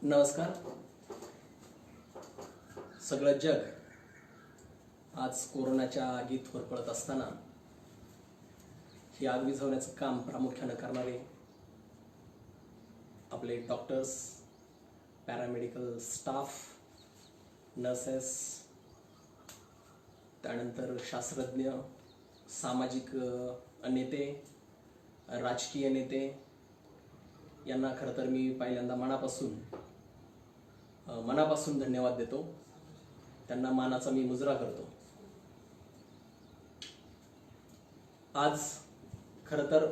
नमस्कार. सगळं जग आज कोरोनाच्या आगीत होरपळत असताना ही आग विझवण्याचं काम प्रामुख्यानं करणारे आपले डॉक्टर्स, पॅरामेडिकल स्टाफ, नर्सेस, त्यानंतर शास्त्रज्ञ, सामाजिक नेते, राजकीय नेते यांना खरं तर मी पहिल्यांदा मनापासून धन्यवाद देतो. त्यांना मानाचा मी मुजरा करतो. आज खरं तर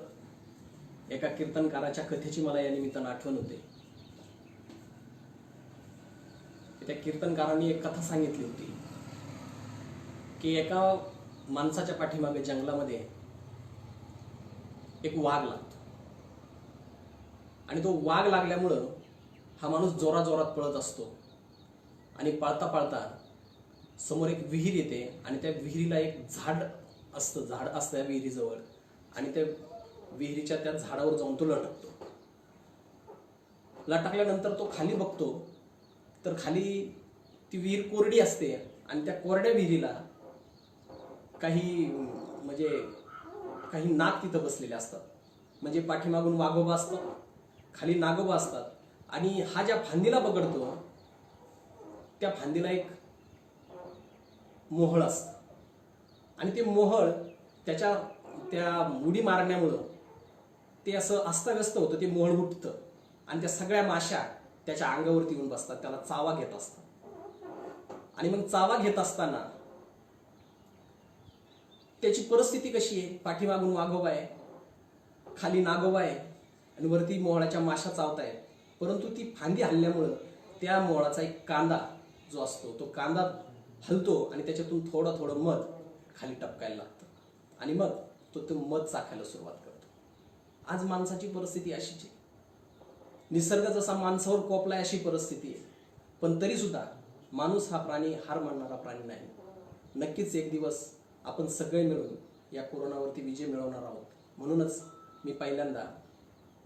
एका कीर्तनकाराच्या कथेची मला या निमित्तानं आठवण होते. त्या कीर्तनकारांनी एक कथा सांगितली होती की एका माणसाच्या पाठीमागे जंगलामध्ये एक वाघ लागतो आणि तो वाघ लागल्यामुळं हा माणूस जोराजोरात पळत असतो आणि पळता पळता समोर एक विहीर येते आणि त्या विहिरीला एक झाड असतं त्या विहिरीजवळ आणि त्या विहिरीच्या त्या झाडावर जाऊन तो लटकतो. लटकल्यानंतर तो खाली बघतो तर खाली ती विहीर कोरडी असते आणि त्या कोरड्या विहिरीला काही नाग तिथं बसलेले असतात. म्हणजे पाठीमागून वाघोबा असतो, खाली नागोबा असतात आणि हा ज्या फांदीला पकडतो त्या फांदीला एक मोहळ असतं आणि ते मोहळ त्या उडी मारण्यामुळं ते असं अस्ताव्यस्त होतं. ते मोहळ उठतं आणि त्या सगळ्या माश्या त्याच्या अंगावरती येऊन बसतात, त्याला चावा घेत असतात. आणि मग चावा घेत असताना त्याची परिस्थिती कशी आहे? पाठीमागून वाघोबा आहे, खाली नागोबा आहे आणि वरती मोहळाच्या माश्या चावतायत. परंतु ती फांदी हल्ल्यामुळं त्या मोहळाचा एक कांदा जो असतो तो कांदा हलतो आणि त्याच्यातून थोडं मध खाली टपकायला लागतं आणि मग तो मध चाखायला सुरुवात करतो. आज माणसाची परिस्थिती अशीच आहे. निसर्ग जसा माणसावर कोपलाय अशी परिस्थिती आहे. पण तरी सुद्धा माणूस हा प्राणी हार मानणारा प्राणी नाही. नक्कीच एक दिवस आपण सगळे मिळून या कोरोनावरती विजय मिळवणार आहोत. म्हणूनच मी पहिल्यांदा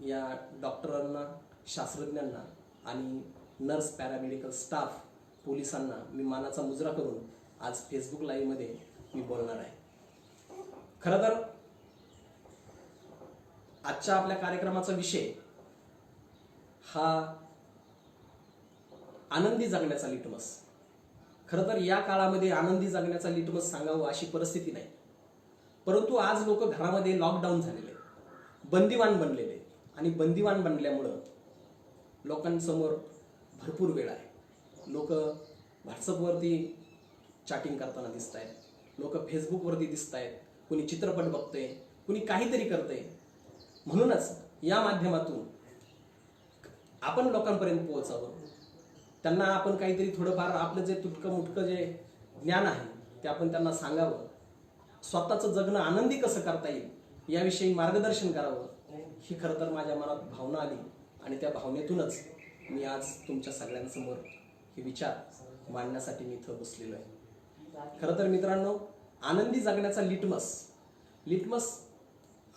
या डॉक्टरांना, शास्त्रज्ञांना आणि नर्स, पॅरामेडिकल स्टाफ, पोलिसांना मी मानाचा मुजरा करून आज फेसबुक लाईव्ह मध्ये मी बोलणार आहे. खरं तर आजच्या आपल्या कार्यक्रमाचा विषय हा आनंदी जगण्याचा लिटमस. खरं तर या काळामध्ये आनंदी जगण्याचा लिटमस सांगावं अशी परिस्थिती नाही. परंतु आज लोक घरामध्ये लॉकडाऊन झालेले, बंदिवान बनलेले आणि बंदिवान बनल्यामुळं लोकांसमोर भरपूर वेळ आहे. लोक व्हॉट्सअपवरती चॅटिंग करताना दिसत आहेत, लोक फेसबुकवरती दिसत आहेत, कुणी चित्रपट बघतंय, कुणी काहीतरी करतंय. म्हणूनच या माध्यमातून आपण लोकांपर्यंत पोहोचावं, त्यांना आपण काहीतरी थोडंफार आपलं जे तुटकं जे ज्ञान आहे ते आपण त्यांना सांगावं. स्वतःचं जगणं आनंदी कसं करता येईल याविषयी मार्गदर्शन करावं, ही खरं तर माझ्या मनात भावना आली आणि त्या भावनेतूनच मी आज तुमच्या सगळ्यांसमोर हे विचार मांडण्यासाठी मी इथं बसलेलो आहे. खरं तर मित्रांनो, आनंदी जगण्याचा लिटमस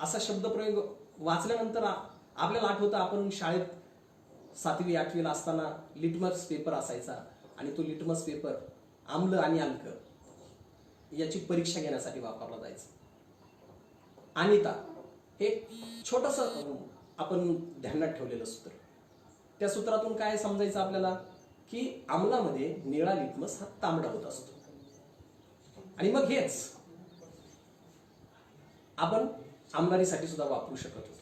असा शब्दप्रयोग वाचल्यानंतर आपल्याला आठवतं आपण शाळेत 7वी 8वीला असताना लिटमस पेपर असायचा आणि तो लिटमस पेपर आम्ल आणि अल्क याची परीक्षा घेण्यासाठी वापरला जायचा. अनिता हे छोटस आपण ध्यानात ठेवलेलं सूत्र. त्या सूत्रातून काय समजायचं आपल्याला की आम्लामध्ये निळा लिटमस हा तांबडा होत असतो आणि मग हेच आपण आमदारीसाठी सुद्धा वापरू शकत होतो.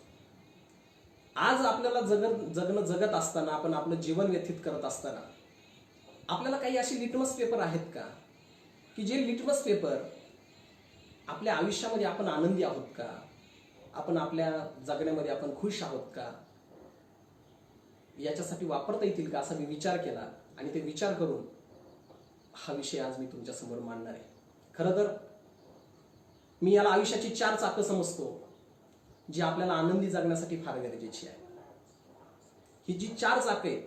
आज आपल्याला जगत असताना, आपण आपलं जीवन व्यतीत करत असताना आपल्याला काही असे लिटमस पेपर आहेत का की जे लिटमस पेपर आपल्या आयुष्यामध्ये आपण आनंदी आहोत का, आपण आपल्या जगण्यामध्ये आपण खुश आहोत का, याच्यासाठी वापरता येतील का असा मी विचार केला आणि ते विचार करून हा विषय आज मी तुमच्या समोर मांडणार आहे. खरं तर मी याला आयुष्याची 4 चाकं समजतो जी आपल्याला आनंदी जगण्यासाठी फार गरजेची आहे. ही जी 4 चाकं आहेत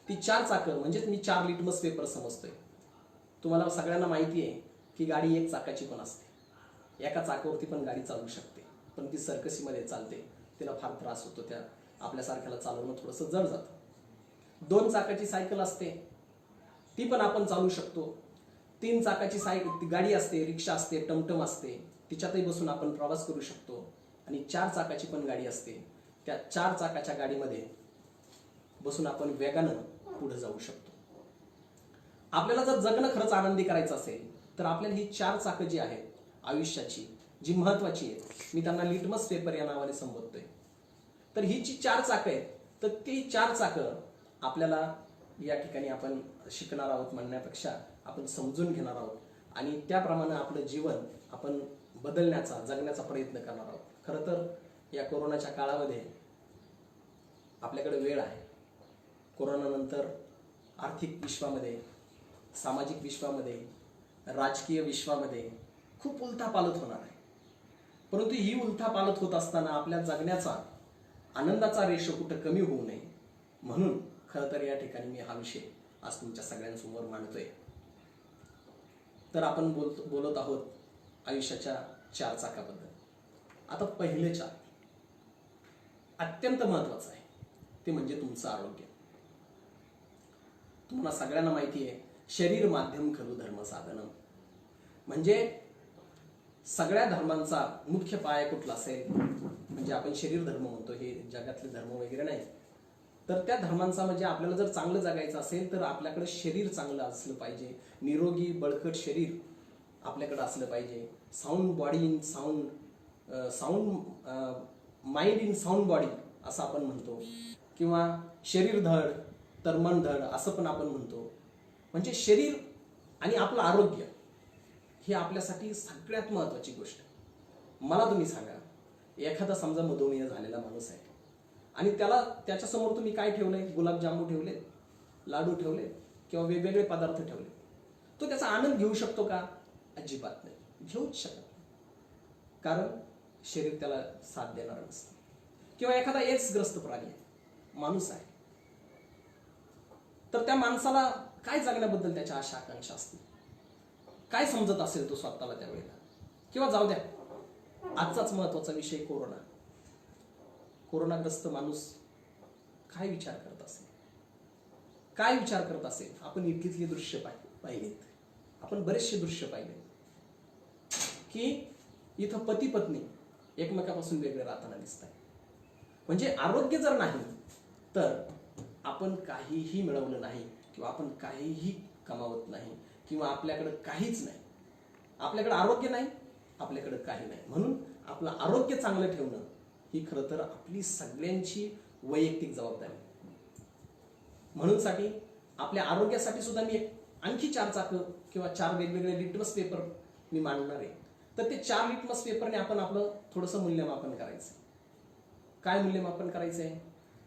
ती 4 चाकं म्हणजेच मी 4 लिटमस पेपर समजतोय. तुम्हाला सगळ्यांना माहिती आहे की गाडी 1 चाकाची पण असते, एका चाकावरती पण गाडी चालू शकते, पण ती सर्कसीमध्ये चालते, तिला फार त्रास होतो, त्या आपल्यासारख्याला चालवणं थोडंसं जड जातं. 2 चाकाची सायकल असते, ती पण आपण चालू शकतो. 3 चाकाची गाडी असते, रिक्षा असते, टमटम असते, तिच्यातही बसून आपण प्रवास करू शकतो. आणि 4 चाकाची पण गाडी असते, त्या 4 चाकाच्या गाडीमध्ये बसून आपण वेगानं पुढे जाऊ शकतो. आपल्याला जर जगणं खरंच आनंदी करायचं असेल तर आपल्याला ही 4 चाकं जी आहेत आयुष्याची, जी महत्वाची आहेत, मी त्यांना लिटमस पेपर या नावाने संबोधतोय. तर ही जी 4 चाकं आहेत, तर ती 4 चाकं आपल्याला या ठिकाणी आपण शिकणार आहोत म्हणण्यापेक्षा आपण समजून घेणार आहोत आणि त्याप्रमाणे आपलं जीवन आपण बदलण्याचा, जगण्याचा प्रयत्न करणार आहोत. खरं तर या कोरोनाच्या काळामध्ये आपल्याकडे वेळ आहे. कोरोनानंतर आर्थिक विश्वामध्ये, सामाजिक विश्वामध्ये, राजकीय विश्वामध्ये खूप उलथापालथ होणार आहे. परंतु ही उलथापालथ होत असताना आपल्या जगण्याचा, आनंदाचा रेशो कुठं कमी होऊ नये म्हणून खरं तर या ठिकाणी मी हा विषय आज तुमच्या सगळ्यांसमोर मांडतोय. तर आपण बोलत आहोत आयुष्याच्या 4 चाकाबद्दल. आता पहिलं चाक अत्यंत महत्वाचं आहे, ते म्हणजे तुमचं आरोग्य. तुम्हाला सगळ्यांना माहिती आहे, शरीर माध्यम खलु धर्म साधनम. म्हणजे सगळ्या धर्मांचा मुख्य पाया कुठला असेल, म्हणजे आपण शरीर धर्म म्हणतो, हे जगातले धर्म वगैरे नाही. तर त्या धर्मांचा म्हणजे आपल्याला जर चांगलं जगायचं असेल तर आपल्याकडे शरीर चांगलं असलं पाहिजे, निरोगी बळकट शरीर आपल्याकडे असलं पाहिजे. Sound body in sound mind in sound body असं आपण म्हणतो, किंवा शरीर धड तर मन धड असं पण आपण म्हणतो. म्हणजे शरीर आणि आपलं आरोग्य ही आपल्यासाठी सगळ्यात महत्वाची गोष्ट आहे. मला तुम्ही सांगा, एखादा समजा मधुमेह झालेला माणूस आहे आणि त्याच्यासमोर तुम्ही काय ठेवलंय, गुलाबजामू ठेवले, लाडू ठेवले किंवा वेगवेगळे पदार्थ ठेवले, तो त्याचा आनंद घेऊ शकतो का? अजिबात नाही, घेऊच शकत नाही. कारण शरीर त्याला साथ देणार नसतं. किंवा एखादा एड्सग्रस्त प्राणी आहे, माणूस आहे, तर त्या माणसाला काय जगण्याबद्दल त्याच्या आशा आकांक्षा असतील, काय समजत असेल तो स्वतःला त्यावेळेला. किंवा जाऊ द्या, आजचाच महत्वाचा विषय कोरोना. कोरोनाग्रस्त माणूस काय विचार करत असेल, काय विचार करत असेल. आपण इथली दृश्य पाहिलेत, आपण बरेचसे दृश्य पाहिले की इथं पती पत्नी एकमेकापासून वेगळे राहताना दिसत आहे. म्हणजे आरोग्य जर नाही तर आपण काहीही मिळवलं नाही, किंवा आपण काहीही कमावत नाही, किंवा आपल्याकडे काहीच नाही. आपल्याकडे आरोग्य नाही, आपल्याकडे काही नाही. म्हणून आपलं आरोग्य चांगलं ठेवणं ही खरं तर आपली सगळ्यांची वैयक्तिक जबाबदारी. म्हणून साठी आपल्या आरोग्यासाठी सुद्धा मी आणखी 4 चाकं किंवा 4 वेगवेगळे लिटमस पेपर मी मांडणार आहे. तर ते 4 लिटमस पेपरने आपण आपलं थोडंसं मूल्यमापन करायचं. काय मूल्यमापन करायचंय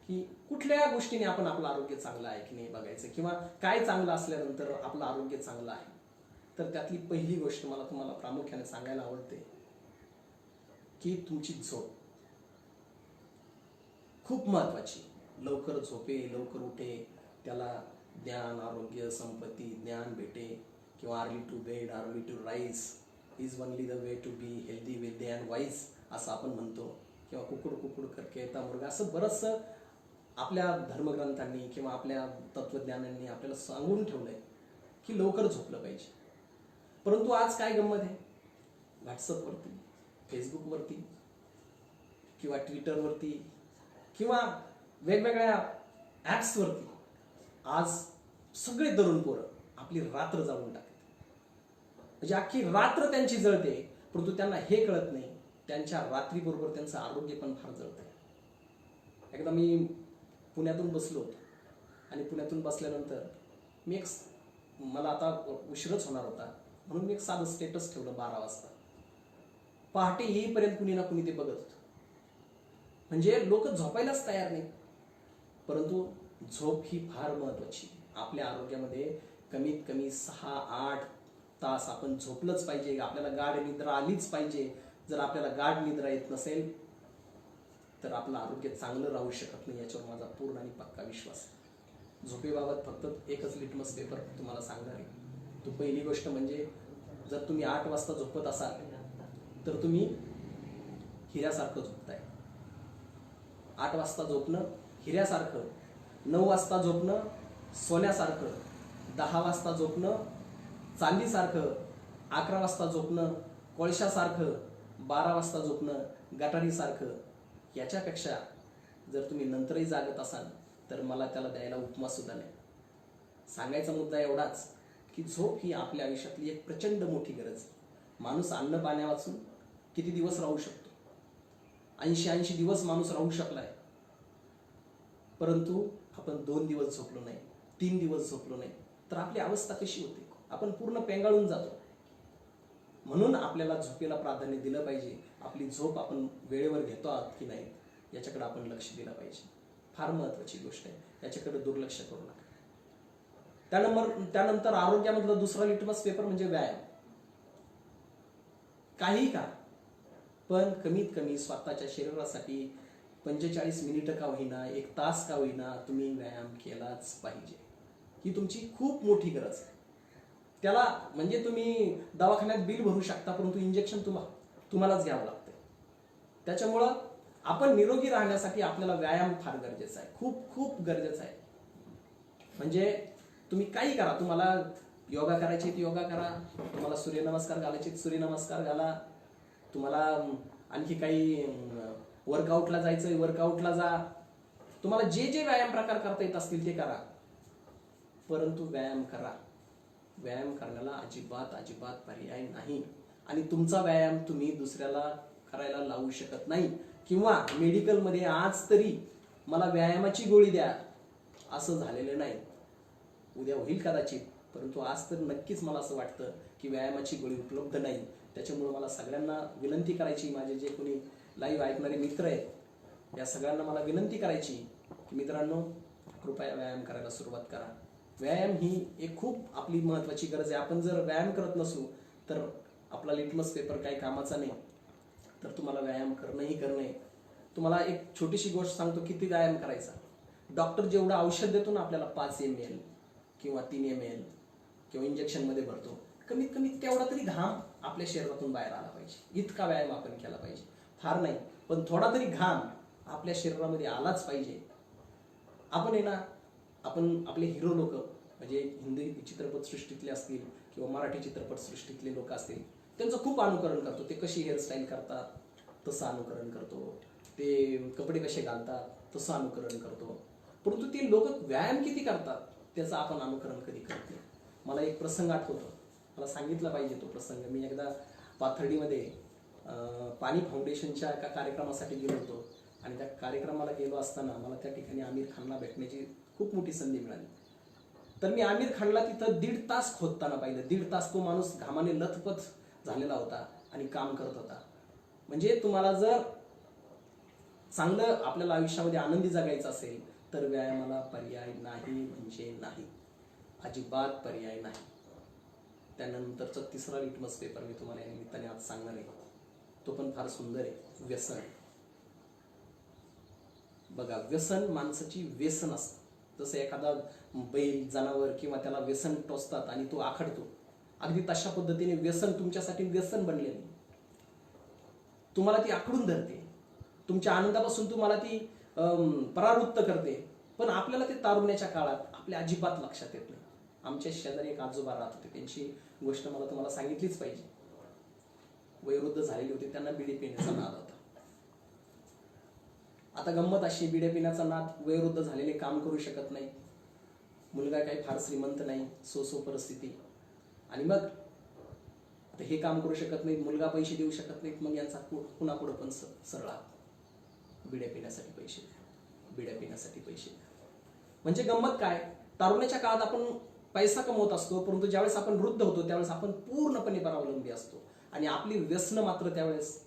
की कुठल्या गोष्टीने आपण आपलं आरोग्य चांगलं आहे की नाही बघायचं, किंवा काय चांगलं असल्यानंतर आपलं आरोग्य चांगलं आहे. तर त्यातली पहिली गोष्ट मला तुम्हाला प्रामुख्याने सांगायला आवडते की तुमची झोप खूप महत्वाची. लवकर झोपे, लवकर उठे, त्याला ज्ञान, आरोग्य, संपत्ती, ज्ञान भेटे, किंवा early to bed early to rise is only the way to be healthy, wealthy and wise असं आपण म्हणतो. किंवा कुकुड कुकुड करके येता मुर्गा, असं बरंचसं आपल्या धर्मग्रंथांनी किंवा आपल्या तत्वज्ञानांनी आपल्याला सांगून ठेवलंय की लवकर झोपलं पाहिजे. परंतु आज काय गंमत आहे, व्हॉट्सअपवरती, फेसबुकवरती किंवा ट्विटरवरती किंवा वेगवेगळ्या ॲप्सवरती आज सगळे तरुण पोरं आपली रात्र जाळून टाकतात. म्हणजे अख्खी रात्र त्यांची जळते, परंतु त्यांना हे कळत नाही त्यांच्या रात्रीबरोबर त्यांचं आरोग्य पण फार जळतंय. एकदा मी पुण्यातून बसलो होतो आणि पुण्यातून बसल्यानंतर मला आता उशीरच होणार होता म्हणून मी एक साधं स्टेटस ठेवलं 12 वाजता. पहाटे येईपर्यंत कुणी ना कुणी ते बघत होतं. म्हणजे लोक झोपायलाच तयार नाही. परंतु झोप ही फार महत्वाची. आपल्या आरोग्यामध्ये कमीत कमी 6-8 तास आपण झोपलंच पाहिजे. आपल्याला गाढ निद्रा आलीच पाहिजे. जर आपल्याला गाढ निद्रा येत नसेल तर आपलं आरोग्य चांगलं राहू शकत नाही, याच्यावर माझा पूर्ण आणि पक्का विश्वास आहे. झोपेबाबत फक्त एकच लिटमस पेपर तुम्हाला सांगणार आहे. तो पहिली गोष्ट म्हणजे जर तुम्ही 8 वाजता झोपत असाल तर तुम्ही हिऱ्यासारखं झोपताय. 8 वाजता झोपणं हिऱ्यासारखं 9 वाजता झोपणं सोन्यासारखं, 10 वाजता झोपणं चांदीसारखं, 11 वाजता झोपणं कोळशासारखं, 12 वाजता झोपणं गटारीसारखं. याच्यापेक्षा जर तुम्ही नंतरही जागत असाल तर मला त्याला द्यायला उपमा सुद्धा नाही. सांगायचा मुद्दा एवढाच की झोप ही आपल्या आयुष्यातली एक प्रचंड मोठी गरज आहे. माणूस अन्न पाण्या वाचून किती दिवस राहू शकतो? 80 दिवस माणूस राहू शकलाय, परंतु आपण 2 दिवस झोपलो नाही, 3 दिवस झोपलो नाही तर आपली अवस्था कशी होते? आपण पूर्ण पेंगाळून जातो. म्हणून आपल्याला झोपेला प्राधान्य दिलं पाहिजे. आपली झोप आपण वेळेवर घेतो आहात की नाही याच्याकडे आपण लक्ष दिलं पाहिजे. फार महत्वाची गोष्ट आहे, याच्याकडे दुर्लक्ष करू नका. त्यानंतर आरोग्यामधला दुसरा लिटमस पेपर म्हणजे व्यायाम. काही का पण कमीत कमी स्वतःच्या शरीरासाठी 45 मिनिटं का होईना, 1 तास का होईना तुम्ही व्यायाम केलाच पाहिजे. ही तुमची खूप मोठी गरज आहे. त्याला म्हणजे तुम्ही दवाखान्यात बिल भरू शकता, परंतु इंजेक्शन तुम्हालाच घ्यावं लागतं. त्याच्यामुळं आपण निरोगी राहण्यासाठी आपल्याला व्यायाम फार गरजेचा आहे, खूप खूप गरजेचा आहे. म्हणजे तुम्ही काही करा, तुम्हाला योगा करायचे योगा करा, तुम्हाला सूर्यनमस्कार घालायचे सूर्यनमस्कार घाला, तुम्हाला आणखी काही वर्कआउटला जायचंय वर्कआउटला जा, तुम्हाला जे जे व्यायाम प्रकार करता येत असतील ते करा, परंतु व्यायाम करा. व्यायाम करण्याला अजिबात पर्याय नाही. आणि तुमचा व्यायाम तुम्ही दुसऱ्याला करायला लावू शकत नाही. किंवा मेडिकलमध्ये आज तरी मला व्यायामाची गोळी द्या असं झालेलं नाही. उद्या होईल कदाचित, परंतु आज तर नक्कीच मला असं वाटतं की व्यायामाची गोळी उपलब्ध नाही. त्याच्यामुळे मला सगळ्यांना विनंती करायची, माझे जे कोणी लाईव्ह ऐकणारे मित्र आहेत या सगळ्यांना मला विनंती करायची की मित्रांनो, कृपया व्यायाम करायला सुरुवात करा. व्यायाम ही एक खूप आपली महत्वाची गरज आहे. आपण जर व्यायाम करत नसू तर आपला लिटमस पेपर काही कामाचा नाही. तर तुम्हाला व्यायाम करणं. तुम्हाला एक छोटीशी गोष्ट सांगतो, किती व्यायाम करायचा. डॉक्टर जेवढं औषध देतो ना आपल्याला 5 ml किंवा 3 ml किंवा इंजेक्शन मध्ये भरतो, कमीत कमी तेवढा तरी घाम आपल्या शरीरातून बाहेर आला पाहिजे. इतका व्यायाम आपण केला पाहिजे. फार नाही पण थोडा तरी घाम आपल्या शरीरामध्ये आलाच पाहिजे. आपण आहे ना, आपण आपले हिरो लोक म्हणजे हिंदी चित्रपट सृष्टीतले असतील किंवा मराठी चित्रपट सृष्टीतले लोक असतील, त्यांचं खूप अनुकरण करतो. ते कशी हेअरस्टाईल करतात तसं अनुकरण करतो, ते कपडे कसे घालतात तसं अनुकरण करतो, परंतु ते लोक व्यायाम किती करतात त्याचं आपण अनुकरण कधी करत नाही. मला एक प्रसंग आठवतो, मला सांगितलं पाहिजे तो प्रसंग. मी एकदा पाथर्डीमध्ये पाणी फाउंडेशनच्या एका कार्यक्रमासाठी गेलो होतो आणि त्या कार्यक्रमाला गेलो असताना मला त्या ठिकाणी आमिर खानला भेटण्याची खूप मोठी संधी मिळाली. तर मी आमिर खानला तिथं 1.5 तास खोदताना पाहिलं. 1.5 तास तो माणूस घामाने लथपथ झालेला होता आणि काम करत होता. म्हणजे तुम्हाला जर चांगलं आपल्याला आयुष्यामध्ये आनंदी जगायचं असेल तर व्यायामाला पर्याय नाही म्हणजे नाही, अजिबात पर्याय नाही. त्यानंतरचा तिसरा लिटमस पेपर मी तुम्हाला या निमित्ताने आज सांगणार आहे. तो पण फार सुंदर आहे, व्यसन. बघा, व्यसन माणसाची व्यसन असतं. जसं एखादा बैल जनावर किंवा त्याला व्यसन टोचतात आणि तो आखडतो, अगदी तशा पद्धतीने व्यसन तुमच्यासाठी व्यसन बनलेले. तुम्हाला ती आखडून धरते, तुमच्या आनंदापासून तुम्हाला ती परावृत्त करते. पण आपल्याला ते तारुण्याच्या काळात आपल्या अजिबात लक्षात येत नाही. आमच्या शेजारी एक आजोबा राहत होते, त्यांची गोष्ट मला तुम्हाला सांगितलीच पाहिजे. वयोवृद्ध झालेले होते, त्यांना बिडी पिण्याचा नाद होता. आता गंमत अशी, बिड्या पिण्याचा नाद, वयोवृद्ध झालेले काम करू शकत नाही, मुलगा काही फार श्रीमंत नाही, सो परिस्थिती, आणि मग आता हे काम करू शकत नाहीत, मुलगा पैसे देऊ शकत नाहीत, मग यांचा कुणापुढं पण सरळा बिड्या पिण्यासाठी पैसे द्या, बिड्या पिण्यासाठी पैसे द्या. म्हणजे गंमत काय, तारुण्याच्या काळात आपण पैसा कमवत असतो, परंतु ज्यावेळेस आपण वृद्ध होतो त्यावेळेस आपण पूर्णपणे परावलंबी असतो आणि आपली व्यसनं मात्र त्यावेळेस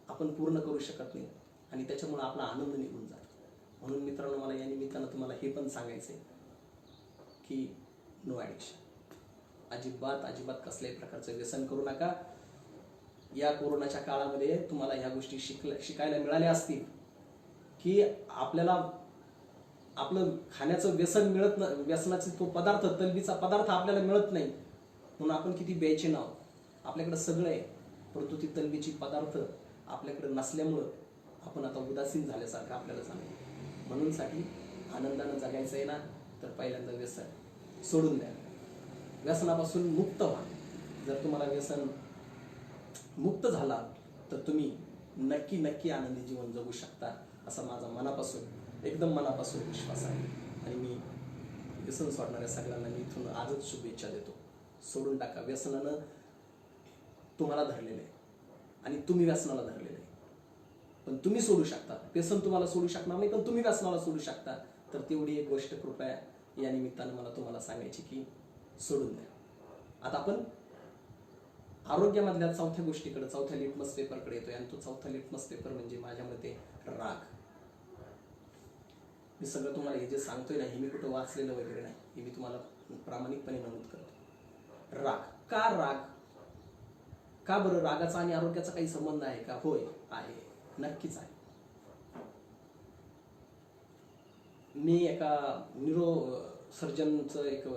आपण पूर्ण करू शकत नाही आणि त्याच्यामुळे आपला आनंद निघून जातो. म्हणून मित्रांनो, मला या निमित्तानं तुम्हाला हे पण सांगायचंय की नो ॲडिक्शन. अजिबात कसल्याही प्रकारचं व्यसन करू नका. या कोरोनाच्या काळामध्ये तुम्हाला ह्या गोष्टी शिकायला मिळाल्या असतील की आपल्याला आपलं खाण्याचं व्यसन मिळत नाही, व्यसनाचा तो पदार्थ, तलबीचा पदार्थ आपल्याला मिळत नाही म्हणून आपण किती बेचैन आहोत. आपल्याकडे सगळं आहे, परंतु ती तलबीची पदार्थ आपल्याकडे नसल्यामुळं आपण आता उदासीन झाल्यासारखं आपल्याला जाणवतं. म्हणून आनंदानं जगायचं आहे ना, तर पहिल्यांदा व्यसन सोडून द्या. व्यसनापासून मुक्त व्हा. जर तुम्हाला व्यसन मुक्त झाला तर तुम्ही नक्की नक्की आनंदी जीवन जगू शकता, असा माझा मनापासून एकदम मनापासून विश्वास आहे. आणि मी व्यसन सोडणाऱ्या सगळ्यांना मी इथून आजच शुभेच्छा देतो. सोडून टाका. व्यसनानं तुम्हाला धरलेलं आहे आणि तुम्ही व्यसनाला धरलेलं आहे, पण तुम्ही सोडू शकता. व्यसन तुम्हाला सोडू शकणार नाही, पण तुम्ही व्यसनाला सोडू शकता. तर तेवढी एक गोष्ट कृपया या निमित्तानं मला तुम्हाला सांगायची की सोडून द्या. आता आपण आरोग्यामधल्या चौथ्या गोष्टीकडे, चौथ्या लिटमस पेपरकडे येतोय. आणि तो चौथा लिटमस पेपर म्हणजे माझ्या मते राग. मी सगळं तुम्हाला हे जे सांगतोय ना, हे मी कुठं वाचलेलं वगैरे नाही, हे मी तुम्हाला प्रामाणिकपणे नमूद करतो. राग का? राग का बरं? रागाचा आणि आरोग्याचा काही संबंध आहे का? होय, आहे, नक्कीच आहे. मी एका न्यूरो सर्जनचं एक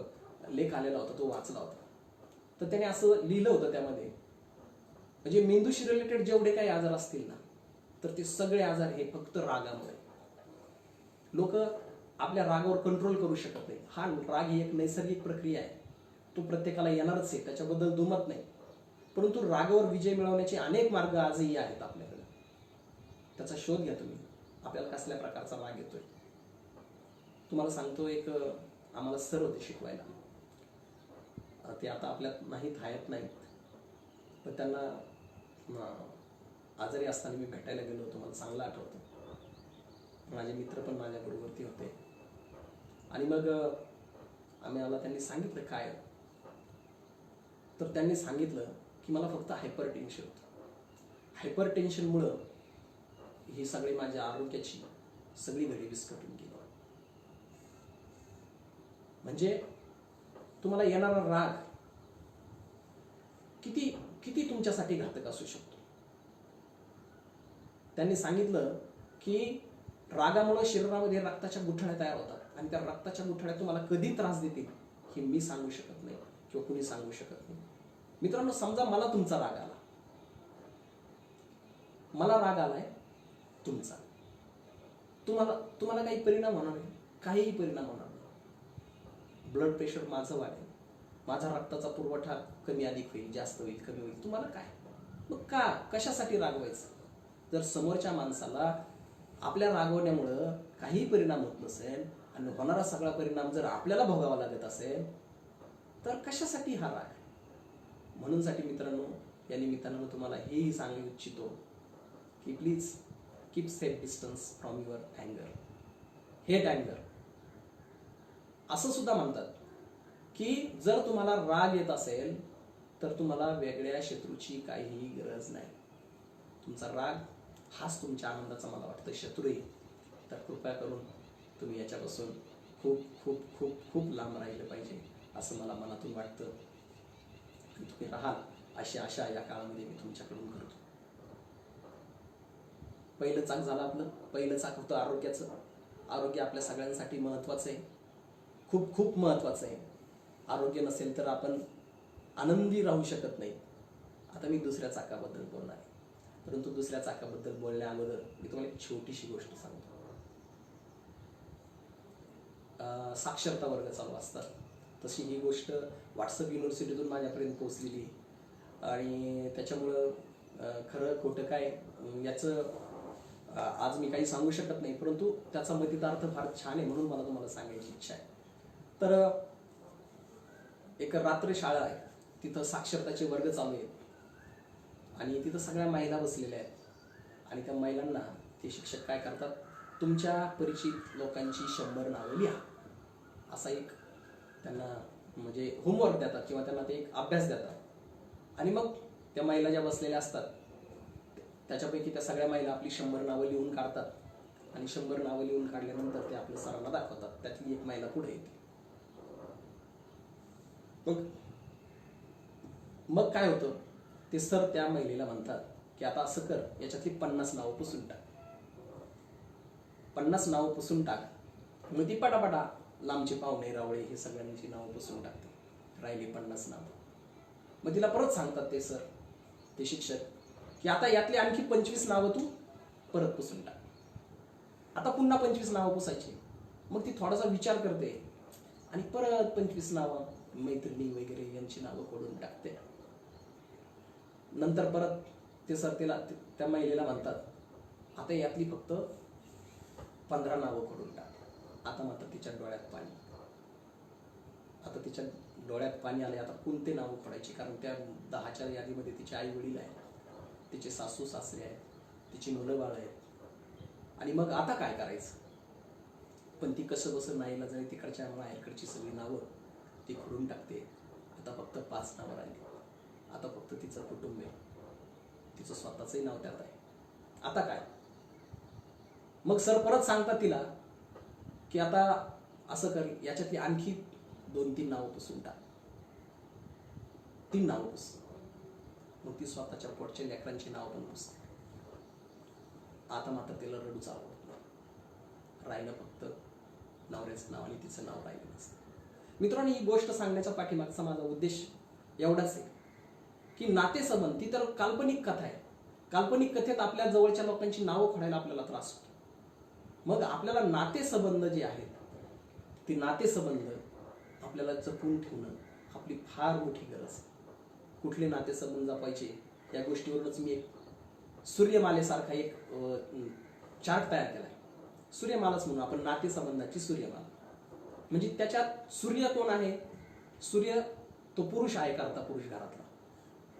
लेख आलेला होता, तो वाचला होता. तर त्याने असं लिहिलं होतं त्यामध्ये, म्हणजे मेंदूशी रिलेटेड जेवढे काही आजार असतील ना, तर ते सगळे आजार हे फक्त रागामुळे. लोक आपल्या रागावर कंट्रोल करू शकत नाही. हा राग ही एक नैसर्गिक प्रक्रिया आहे, तो प्रत्येकाला येणारच आहे, त्याच्याबद्दल दुमत नाही. परंतु रागावर विजय मिळवण्याचे अनेक मार्ग आजही आहेत आपल्याकडे. त्याचा शोध घ्या तुम्ही, आपल्याला कसल्या प्रकारचा राग येतोय. तुम्हाला सांगतो, एक आम्हाला सर होते शिकवायला, ते आता आपल्यात नाहीत, हयात नाहीत, पण त्यांना आजारी असताना मी भेटायला गेलो होतो. मला चांगलं आठवतं. माझे मित्र पण माझ्याबरोबरती होते. आणि मग आम्हाला त्यांनी सांगितलं काय, तर त्यांनी सांगितलं की मला फक्त हायपर टेन्शन होतं. हायपर टेन्शनमुळं ही सगळी माझ्या आरोग्याची सगळी घडी विस्कटून गेली. म्हणजे तुम्हाला येणारा राग किती किती तुमच्यासाठी घातक असू शकतो. त्यांनी सांगितलं की रागामुळे शरीरामध्ये रक्ताच्या गुठळ्या तयार होतात आणि त्या रक्ताच्या गुठळ्या तुम्हाला कधी त्रास देतील हे मी सांगू शकत नाही किंवा कुणी सांगू शकत नाही. मित्रांनो, समजा मला तुमचा राग आला, मला राग आलाय तुमचा, तुम्हाला काही परिणाम होणार नाही, काहीही परिणाम होणार नाही. ब्लड प्रेशर माझं वाढेल, माझा रक्ताचा पुरवठा कमी अधिक होईल, जास्त होईल, कमी होईल, तुम्हाला काय? मग का, कशासाठी रागवायचं? जर समोरच्या माणसाला आपल्या रागवण्यामुळं काही परिणाम होत नसेल आणि होणारा सगळा परिणाम जर आपल्याला भोगावा लागत असेल, तर कशासाठी हा राग? म्हणूनसाठी मित्रांनो, या निमित्तानं तुम्हाला हेही सांगू इच्छितो की please keep safe distance from your अँगर. Hate अँगर असं सुद्धा म्हणतात की जर तुम्हाला राग येत असेल तर तुम्हाला वेगळ्या शत्रूची काहीही गरज नाही. तुमचा राग हाच तुमच्या आनंदाचा मला वाटतं शत्रू आहे. तर कृपया करून तुम्ही याच्यापासून खूप खूप खूप खूप लांब राहिलं पाहिजे असं मला मनातून वाटतं. आणि तुम्ही राहाल अशी आशा या काळामध्ये मी तुमच्याकडून करतो. पहिलं चाक झालं आपलं. पहिलं चाक होतं आरोग्याचं. आरोग्य आपल्या सगळ्यांसाठी महत्त्वाचं आहे, खूप खूप महत्त्वाचं आहे. आरोग्य नसेल तर आपण आनंदी राहू शकत नाही. आता मी दुसऱ्या चाकाबद्दल बोलणार आहे, परंतु दुसऱ्या चाकाबद्दल बोलण्या अगोदर मी तुम्हाला एक छोटीशी गोष्ट सांगतो. साक्षरता वर्ग चालू असतात, तशी ही गोष्ट व्हॉट्सअप युनिव्हर्सिटीतून माझ्यापर्यंत पोहोचलेली आणि त्याच्यामुळं खरं खोटं काय याचं आज मी काही सांगू शकत नाही, परंतु त्याचा मतितार्थ फार छान आहे म्हणून मला तुम्हाला सांगायची इच्छा आहे. तर एक रात्र शाळा आहे, तिथं साक्षरताचे वर्ग चालू आहेत आणि तिथं सगळ्या महिला बसलेल्या आहेत आणि त्या महिलांना ते शिक्षक काय करतात, तुमच्या परिचित लोकांची 100 नावं लिहा असा एक त्यांना म्हणजे होमवर्क देतात किंवा त्यांना ते एक अभ्यास देतात. आणि मग त्या महिला ज्या बसलेल्या असतात त्याच्यापैकी त्या सगळ्या महिला आपली 100 नावं लिहून काढतात आणि 100 नावं लिहून काढल्यानंतर ते आपल्या सरांना दाखवतात. त्यातली एक महिला पुढे येते. मग काय होतं, ते सर त्या महिलेला म्हणतात की आता असं कर, याच्यातली 50 नावं पुसून टाक. 50 नावं पुसून टाक. मग ती पटापटा लांबचे पाहुणे रावळे हे सगळ्यांची नावं पुसून टाकते. राहिली 50 नावं. मग तिला परत सांगतात ते सर, ते शिक्षक, की आता यातली आणखी 25 नावं तू परत पुसून टाक. आता पुन्हा 25 नावं पुसायची. मग ती थोडासा विचार करते आणि परत 25 नावं मैत्रिणी वगैरे यांची नावं खोडून टाकते. नंतर परत ते सर त्या महिलेला म्हणतात आता यातली फक्त 15 नावं खोडून टाक. आता मात्र तिच्या डोळ्यात पाणी, आता तिच्या डोळ्यात पाणी आले. आता कोणते नावं खोडायची, कारण त्या 10च्या यादीमध्ये तिचे आई वडील आहेत, तिचे सासू सासरे आहेत, तिची मुलं बाळ आहेत. आणि मग आता काय करायचं. पण ती कसं बसं नाहीला जाईल तिकडच्या माहेरकडची सगळी नावं ती खोडून टाकते. आता फक्त 5 नावं राहिली. आता फक्त तिचं कुटुंब आहे, तिचं स्वतःचंही नाव त्यात आहे. आता काय. मग सर परत सांगतात तिला की आता असं कर, याच्यातली आणखी 2-3 नावं पुसून टाक. 3 नावं पुस. मग ती स्वतःच्या पोटच्या लेकरांची नाव पण पुसते. आता मात्र तिला रडूच आवडत नाही. राहिलं फक्त नवऱ्याचं नाव आणि तिचं नाव राहिलं नसतं. मित्रांनो, ही गोष्ट सांगण्याच्या पाठीमागचा माझा उद्देश एवढाच आहे की नातेसंबंध ती तर काल्पनिक कथा आहे. काल्पनिक कथेत आपल्या जवळच्या लोकांची नावं खोडायला आपल्याला त्रास होतो. मग आपल्याला नातेसंबंध जे आहेत ती नातेसंबंध आपल्याला जपून ठेवणं आपली फार मोठी गरज आहे. कुठले नातेसंबंध जपायचे या गोष्टीवरूनच मी एक सूर्यमालेसारखा एक चार्ट तयार केला आहे. सूर्यमालाच म्हणून आपण नातेसंबंधाची सूर्यमाला. म्हणजे त्याच्यात सूर्य कोण आहे. सूर्य तो पुरुष आहे, करता पुरुष घरातला,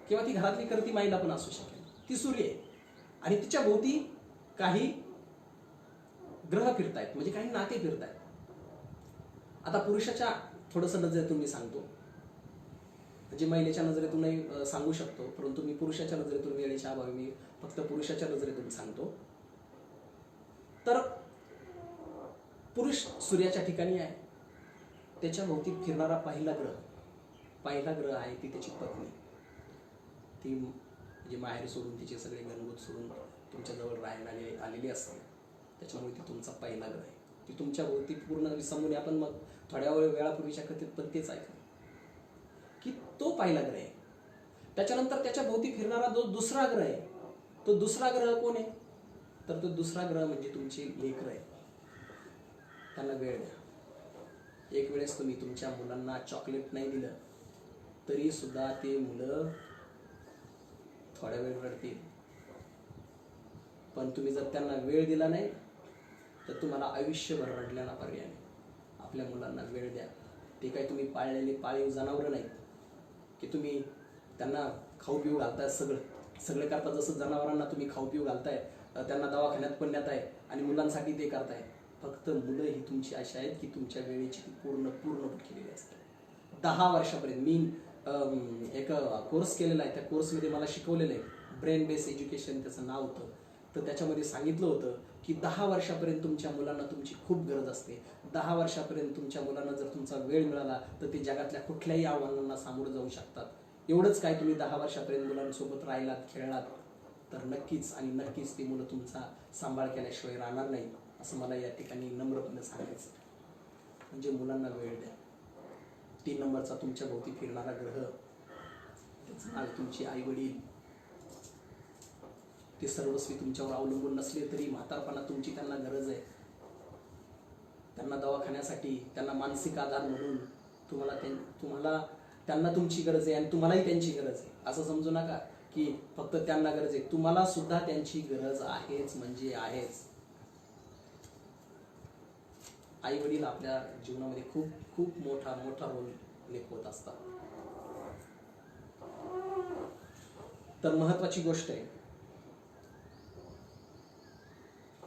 किंवा ती घरातली करती महिला पण असू शकेल. ती सूर्य आहे आणि तिच्या भोवती काही ग्रह फिरतायत, म्हणजे काही नाते फिरतायत. आता पुरुषाच्या थोडंसं नजरेतून मी सांगतो, म्हणजे महिलेच्या नजरेतूनही सांगू शकतो, परंतु मी पुरुषाच्या नजरेतून वेळेच्या अभावी मी फक्त पुरुषाच्या नजरेतून सांगतो. तर पुरुष सूर्याच्या ठिकाणी आहे. त्याच्या भोवती फिरणारा पहिला ग्रह आहे ती त्याची पत्नी. ती म्हणजे माहेर सोडून तिचे सगळे गणगोत सोडून तुमच्याजवळ राहायला आलेली असते. त्याच्यामुळे ती तुमचा पहिला ग्रह आहे. ती तुमच्या भोवती पूर्ण विसंबून. आपण मग थोड्या वेळापूर्वीच्या कथेत पण तेच ऐकलं की तो पहिला ग्रह आहे. त्याच्यानंतर त्याच्या भोवती फिरणारा जो दुसरा ग्रह आहे, तो दुसरा ग्रह कोण आहे. तर तो दुसरा ग्रह म्हणजे तुमची लेकरं आहे. त्यांना वेळ द्या. एक वेळेस तुम्ही तुमच्या मुलांना चॉकलेट नाही दिलं तरी सुद्धा ते मुलं थोड्या वेळ रडतील. पण तुम्ही जर त्यांना वेळ दिला नाही तर तुम्हाला आयुष्यभर रडल्याला पर्याय नाही. आपल्या मुलांना वेळ द्या. ते काही तुम्ही पाळलेले पाळीव जनावरं नाहीत की तुम्ही त्यांना खाऊ पिऊ घालताय. सगळं करता. जसं जनावरांना तुम्ही खाऊ पिऊ घालताय, त्यांना दवाखान्यात पण नेताय आणि मुलांसाठी ते करताय. फक्त मुलं ही तुमची अशी आहेत की तुमच्या वेळेची ती पूर्ण केलेली असते. 10 वर्षापर्यंत मी एक कोर्स केलेला आहे. त्या कोर्समध्ये मला शिकवलेलं आहे ब्रेन बेस एज्युकेशन त्याचं नाव होतं. तर त्याच्यामध्ये सांगितलं होतं की 10 वर्षापर्यंत तुमच्या मुलांना तुमची खूप गरज असते. 10 वर्षापर्यंत तुमच्या मुलांना जर तुमचा वेळ मिळाला तर ते जगातल्या कुठल्याही आव्हानांना सामोरं जाऊ शकतात. एवढंच काय, तुम्ही 10 वर्षापर्यंत मुलांसोबत राहिलात, खेळलात तर नक्कीच ती मुलं तुमचा सांभाळ केल्याशिवाय राहणार नाही, असं मला या ठिकाणी नम्रपणे सांगायचं. म्हणजे मुलांना वेळ द्या. 3 नंबरचा तुमच्या भोवती फिरणारा ग्रह, त्याचं नाव तुमची आई वडील. ते सर्वस्वी तुमच्यावर अवलंबून नसले तरी म्हातारपणा तुमची त्यांना गरज आहे. त्यांना दवाखान्यासाठी, त्यांना मानसिक आधार म्हणून त्यांना तुमची गरज आहे आणि तुम्हालाही त्यांची गरज आहे. असं समजू नका की फक्त त्यांना गरज आहे, तुम्हाला सुद्धा त्यांची गरज आहेच म्हणजे आहेच. आई वडील आपल्या जीवनामध्ये खूप मोठा रोल निभवत असतात. तर महत्वाची गोष्ट आहे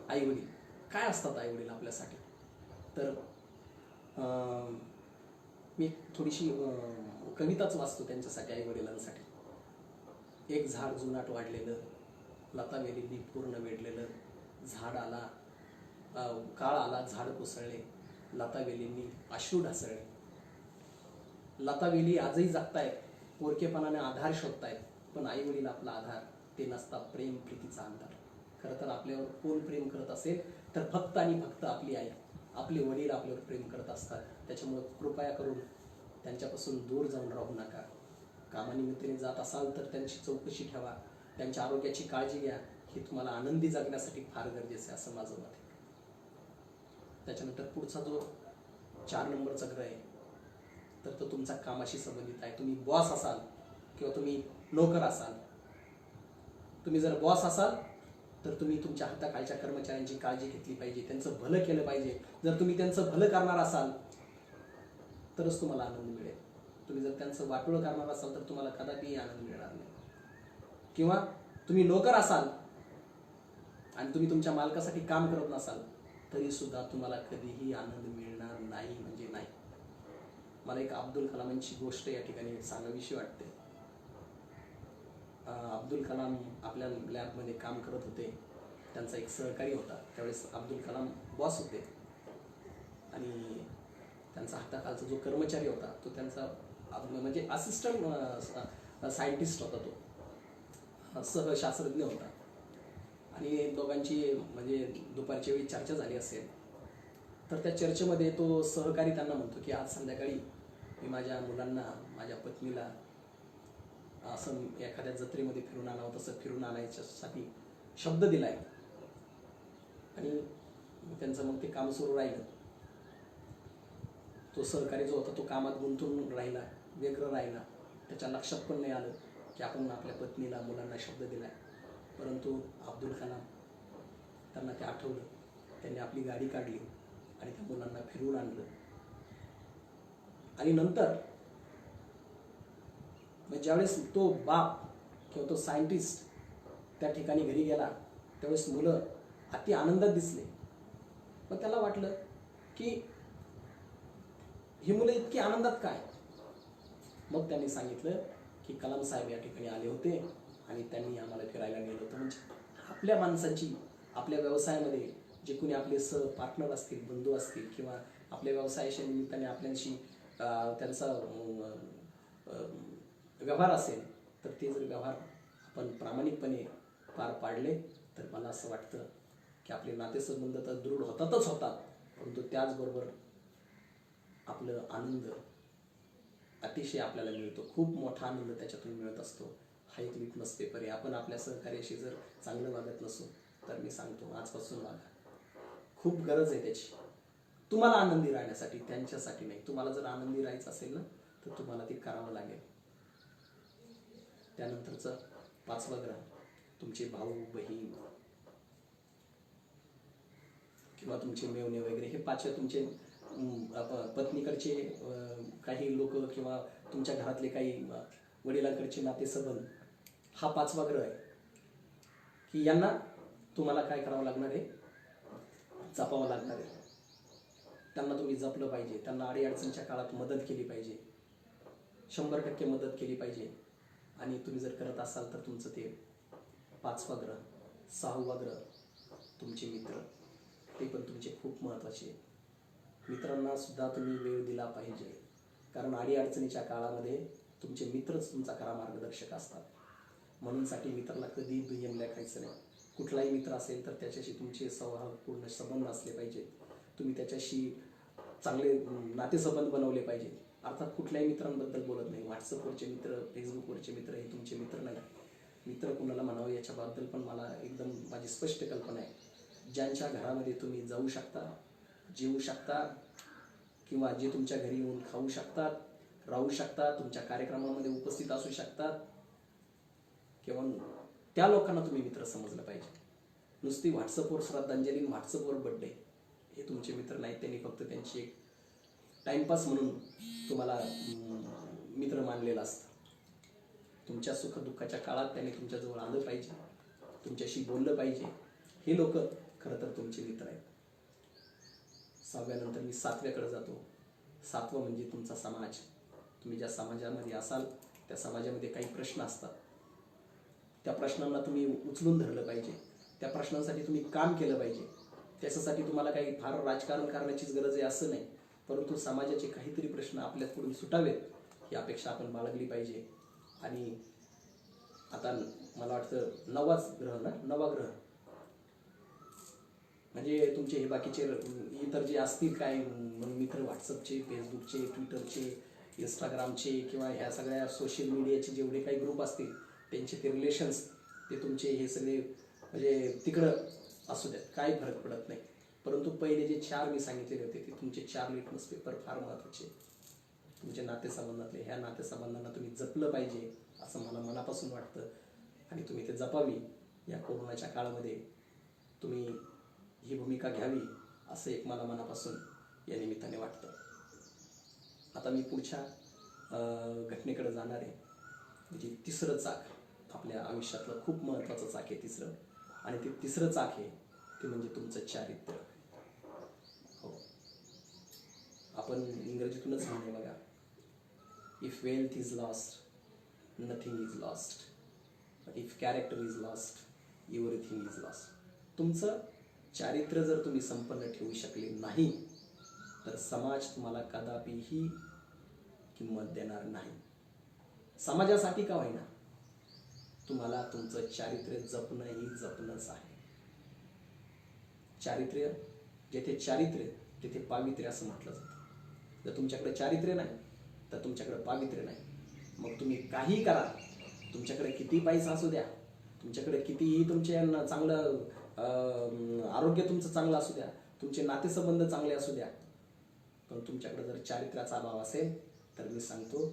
आई वडील. काय असतात आई वडील आपल्यासाठी. तर मी थोडीशी कविताच वाचतो त्यांच्यासाठी, आई वडिलांसाठी. एक झाड जुनाट वाढलेलं, लतावेलींनी पूर्ण वेढलेलं, झाड आला काळ आला, झाड कोसळले, लतावेलींनी अश्रू ढासळले. लतावेली आजही जगतायत, पोरकेपणाने आधार शोधतायत, पण आई वडील आपला आधार ते नसतात. प्रेम प्रीतीचा अंधार. खरं तर आपल्यावर कोण प्रेम करत असेल तर फक्त आणि फक्त आपली आई, आपले वडील आपल्यावर प्रेम करत असतात. त्याच्यामुळे कृपया करून त्यांच्यापासून दूर जाऊन राहू नका. कामानिमित्ताने जात असाल तर त्यांची चौकशी ठेवा, त्यांच्या आरोग्याची काळजी घ्या. हे तुम्हाला आनंदी जगण्यासाठी फार गरजेचं आहे असं माझं मत आहे. त्याच्यानंतर पुढचा जो 4 नंबरचा ग्रह आहे तर तो तुमचा कामाशी संबंधित आहे. तुम्ही बॉस असाल किंवा तुम्ही नोकर असाल. तुम्ही जर बॉस असाल तर तुम्ही तुमच्या हाताखालच्या कर्मचाऱ्यांची काळजी घेतली पाहिजे, त्यांचं भलं केलं पाहिजे. जर तुम्ही त्यांचं भलं करणार असाल तरच तुम्हाला आनंद मिळेल. तुम्ही जर त्यांचं वाटोळं करणार असाल तर तुम्हाला कदापिही आनंद मिळणार नाही. किंवा तुम्ही नोकर असाल आणि तुम्ही तुमच्या मालकासाठी काम करत नसाल तरी सुद्धा तुम्हाला कधीही आनंद मिळणार नाही म्हणजे नाही. मला एक अब्दुल कलामांची गोष्ट या ठिकाणी सांगावीशी वाटते. अब्दुल कलाम आपल्या लॅबमध्ये काम करत होते. त्यांचा एक सहकारी होता. त्यावेळेस अब्दुल कलाम बॉस होते आणि त्यांचा हाताखालचा जो कर्मचारी होता तो त्यांचा म्हणजे असिस्टंट सायंटिस्ट होता, तो सहशास्त्रज्ञ होता. आणि दोघांची म्हणजे दुपारच्या वेळी चर्चा झाली असेल तर त्या चर्चेमध्ये तो सहकारी त्यांना म्हणतो की आज संध्याकाळी मी माझ्या मुलांना, माझ्या पत्नीला असं एखाद्या जत्रेमध्ये फिरून आणावं तसं फिरून आणायच्यासाठी शब्द दिलाय. आणि त्यांचं मग ते काम सुरू राहिलं. तो सहकारी जो होता तो कामात गुंतून राहिला, व्यग्र राहिला. त्याच्या लक्षात पण नाही आलं की आपण आपल्या पत्नीला, मुलांना शब्द दिलाय. परंतु अब्दुल कलाम त्यांना ते आठवलं. त्यांनी आपली गाडी काढली आणि त्या मुलांना फिरवून आणलं. आणि नंतर ज्यावेळेस तो बाप किंवा तो सायंटिस्ट त्या ठिकाणी घरी गेला त्यावेळेस मुलं अति आनंदात दिसले. मग त्याला वाटलं की ही मुलं इतकी आनंदात काय. मग त्यांनी सांगितलं की कलाम साहेब या ठिकाणी आले होते आणि त्यांनी आम्हाला फिरायला नेलं होतं. म्हणजे आपल्या माणसांची आपल्या व्यवसायामध्ये जे कोणी आपले सह पार्टनर असतील, बंधू असतील किंवा आपल्या व्यवसायाच्या निमित्ताने आपल्याशी त्यांचा व्यवहार असेल तर ते जर व्यवहार आपण प्रामाणिकपणे पार पाडले तर मला असं वाटतं की आपले नातेसंबंध तर दृढ होतातच होतात, परंतु त्याचबरोबर आपलं आनंद अतिशय आपल्याला मिळतो. खूप मोठा आनंद त्याच्यातून मिळत असतो. हा एक लिटमस पेपर आहे. आपण आपल्या सहकार्याशी जर चांगलं वागत नसू तर मी सांगतो आजपासून वागा. खूप गरज आहे त्याची तुम्हाला आनंदी राहण्यासाठी, त्यांच्यासाठी नाही. तुम्हाला जर आनंदी राहायचं असेल ना तर तुम्हाला ते करावं लागेल. त्यानंतरचं 5वा ग्रह तुमचे भाऊ बहीण किंवा तुमचे मेवणे वगैरे हे 5 तुमचे पत्नीकडचे काही लोक किंवा तुमच्या घरातले काही वडिलांकडचे नातेसंबंध. हा 5वा ग्रह आहे की यांना तुम्हाला काय करावं लागणार आहे, जपावं लागणार आहे. त्यांना तुम्ही जपलं पाहिजे. त्यांना अडीअडचणीच्या काळात मदत केली पाहिजे, 100% मदत केली पाहिजे. आणि तुम्ही जर करत असाल तर तुमचं ते 5वा ग्रह, 6वा ग्रह तुमचे मित्र, ते पण तुमचे खूप महत्त्वाचे. मित्रांना सुद्धा तुम्ही वेळ दिला पाहिजे, कारण अडीअडचणीच्या काळामध्ये तुमचे मित्रच तुमचा खरा मार्गदर्शक असतात. म्हणूनसाठी मित्राला कधी दुय्यम लेखायचं नाही. कुठलाही मित्र असेल तर त्याच्याशी तुमचे सौहार्दपूर्ण संबंध असले पाहिजे. तुम्ही त्याच्याशी चांगले नातेसंबंध बनवले पाहिजे. अर्थात कुठल्याही मित्रांबद्दल बोलत नाही. व्हॉट्सअपवरचे मित्र, फेसबुकवरचे मित्र हे तुमचे मित्र नाही. मित्र कुणाला म्हणावं याच्याबद्दल पण मला एकदम माझी स्पष्ट कल्पना आहे. ज्यांच्या घरामध्ये तुम्ही जाऊ शकता, जेवू शकता किंवा जे तुमच्या घरी येऊन खाऊ शकतात, राहू शकतात, तुमच्या कार्यक्रमामध्ये उपस्थित असू शकतात, किंवा त्या लोकांना तुम्ही मित्र समजलं पाहिजे. नुसती व्हॉट्सअपवर श्रद्धांजली, व्हॉट्सअपवर बर्थडे हे तुमचे मित्र नाहीत. त्यांनी फक्त त्यांची एक टाइमपास म्हणून तुम्हाला मित्र मानलेलं असतं. तुमच्या सुखदुःखाच्या काळात त्यांनी तुमच्याजवळ आलं पाहिजे, तुमच्याशी बोललं पाहिजे. हे लोक खरं तर तुमचे मित्र आहेत. 6व्यानंतर मी 7व्याकडे जातो. 7वं म्हणजे तुमचा समाज. तुम्ही ज्या समाजामध्ये असाल त्या समाजामध्ये काही प्रश्न असतात. त्या प्रश्नांना तुम्ही उचलून धरलं पाहिजे. त्या प्रश्नांसाठी तुम्ही काम केलं पाहिजे. त्याच्यासाठी तुम्हाला काही फार राजकारण करण्याचीच गरज आहे असं नाही, परंतु समाजाचे काहीतरी प्रश्न आपल्याकडून सुटावेत ही अपेक्षा आपण बाळगली पाहिजे. आणि आता मला वाटतं 9वा ग्रह म्हणजे तुमचे हे बाकीचे इतर जे असतील काय मित्र, व्हॉट्सअपचे, फेसबुकचे, ट्विटरचे, इंस्टाग्रामचे किंवा ह्या सगळ्या सोशल मीडियाचे जेवढे काही ग्रुप असतील त्यांचे ते रिलेशन्स, ते तुमचे हे सगळे म्हणजे तिकडं असू द्यात, काही फरक पडत नाही. परंतु पहिले जे 4 मी सांगितलेले होते ते तुमचे 4 लिटमस पेपर फार महत्त्वाचे. तुमच्या नातेसंबंधातले ह्या नातेसंबंधांना तुम्ही जपलं पाहिजे असं मला मनापासून वाटतं आणि तुम्ही ते जपावी. या कोरोनाच्या काळामध्ये तुम्ही ही भूमिका घ्यावी असं एक मला मनापासून या निमित्ताने वाटतं. आता मी पुढच्या घटनेकडे जाणार आहे. म्हणजे तिसरं चाक आपल्या आयुष्यातलं खूप महत्त्वाचं चाक आहे तिसरं, आणि ते तिसरं चाक आहे ते म्हणजे तुमचं चारित्र्य. हो, आपण इंग्रजीतूनच म्हणे बघा, if wealth is lost nothing is lost, but if character is lost everything is lost. तुमचं चारित्र्य जर तुम्ही संपन्न ठेवू शकले नाही तर समाज तुम्हाला कदापिही किंमत देणार नाही. समाजासाठी का होईना तुम्हाला तुमचं चारित्र्य जपणं ही जपणंच आहे. चारित्र्य, जेथे चारित्र्य तिथे पावित्र्य असं म्हटलं जातं. जर तुमच्याकडे चारित्र्य नाही तर तुमच्याकडे पावित्र्य नाही. मग तुम्ही काही करा, तुमच्याकडे किती पैसा असू द्या, तुमच्याकडे कितीही तुमचे चांगलं आरोग्य तुमचं चांगलं असू द्या, तुमचे नातेसंबंध चांगले असू द्या, पण तुमच्याकडे जर चारित्र्याचा अभाव असेल तर मी सांगतो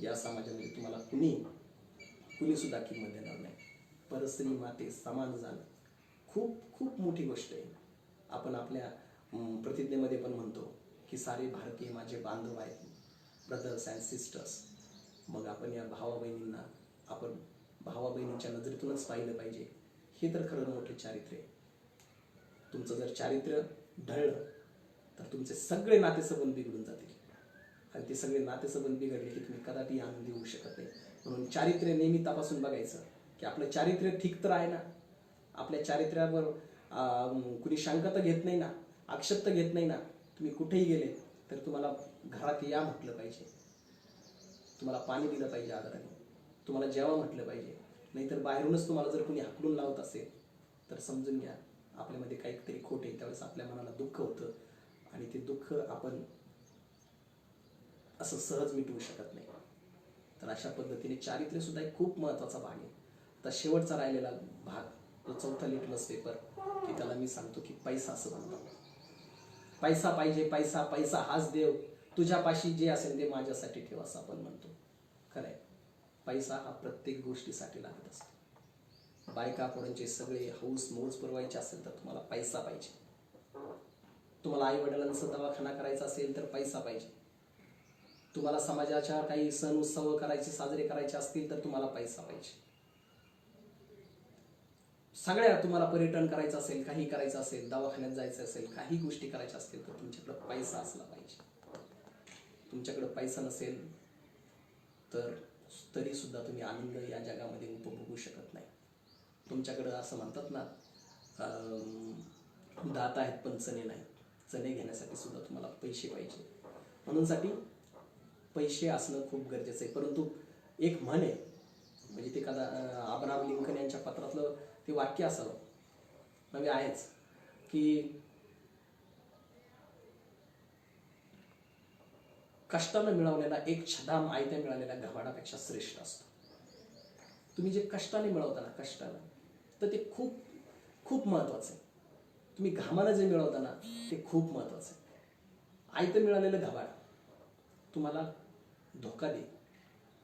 या समाजामध्ये तुम्हाला कुणी सुद्धा किंमत देणार नाही. परस्त्री माते समान जाणं खूप खूप मोठी गोष्ट आहे. आपण आपल्या प्रतिज्ञेमध्ये पण म्हणतो की सारे भारतीय माझे बांधव आहेत, ब्रदर्स अँड सिस्टर्स. मग आपण या भावा बहिणींना आपण भावा बहिणींच्या नजरेतूनच पाहिलं पाहिजे. हे तर खरं मोठे चारित्र्य आहे. तुमचं जर चारित्र्य ढळलं तर तुमचे सगळे नातेसंबंध बिघडून जातील, आणि ते सगळे नातेसंबंध बिघडले की तुम्ही कदापि आनंदी होऊ शकत नाही. म्हणून चारित्र्य नेहमी तपासून बघायचं की आपलं चारित्र्य ठीक तर आहे ना, आपल्या चारित्र्यावर कुणी शंका तर घेत नाही ना, आक्षेप तर घेत नाही ना. तुम्ही कुठेही गेले तर तुम्हाला घरात या म्हटलं पाहिजे, तुम्हाला पाणी दिलं पाहिजे आदराने, तुम्हाला जेवा म्हटलं पाहिजे. नाहीतर बाहेरूनच तुम्हाला जर कुणी हाकलून लावत असेल तर समजून घ्या आपल्यामध्ये काहीतरी खोट आहे. त्यावेळेस आपल्या मनाला दुःख होतं आणि ते दुःख आपण असं सहज मिटवू शकत नाही. तर अशा पद्धतीने चारित्र्य सुद्धा एक खूप महत्त्वाचा भाग आहे. आता शेवटचा राहिलेला भाग, जो चौथा लिटमस पेपर, की त्याला मी सांगतो की पैसा असं म्हणतात. पैसा पाहिजे, पैसा पैसा हाच देव, तुझ्यापाशी जे असेल ते माझ्यासाठी ठेव असं आपण म्हणतो. खरंय, पैसा हा प्रत्येक गोष्टीसाठी लागत असतो. बायका पोरांचे सगळे हौस मौज पुरवायचे असेल तर तुम्हाला पैसा पाहिजे. तुम्हाला आई वडिलांचा दवाखाना करायचा असेल तर पैसा पाहिजे. तुम्हाला समाजाच्या काही सण उत्सव करायचे, साजरे करायचे असतील तर तुम्हाला पैसा पाहिजे. सगळ्या तुम्हाला पर्यटन करायचं असेल, काही करायचं असेल, दवाखान्यात जायचं असेल, काही गोष्टी करायच्या असतील तर तुमच्याकडे पैसा असला पाहिजे. तुमच्याकडे पैसा नसेल तर तरी सुद्धा तुम्ही आनंद या जगामध्ये उपभोगू शकत नाही. तुमच्याकडे असं म्हणतात ना, दात आहेत पण चणे नाही. चणे घेण्यासाठी सुद्धा तुम्हाला पैसे पाहिजे. म्हणूनसाठी पैसे असणं खूप गरजेचं आहे. परंतु एक म्हण आहे, म्हणजे ते अब्राहम लिंकन यांच्या पत्रातलं ते वाक्य असावं नव्हे आहेच, की कष्टानं मिळवलेला एक छदाम आयत्या मिळालेल्या घबाडापेक्षा श्रेष्ठ असतो. तुम्ही जे कष्टाने मिळवता ना, कष्टानं, तर ते खूप खूप महत्वाचं आहे. तुम्ही घामानं जे मिळवता ना ते खूप महत्वाचं आहे. आयतं मिळालेलं घबाड तुम्हाला धोका दे.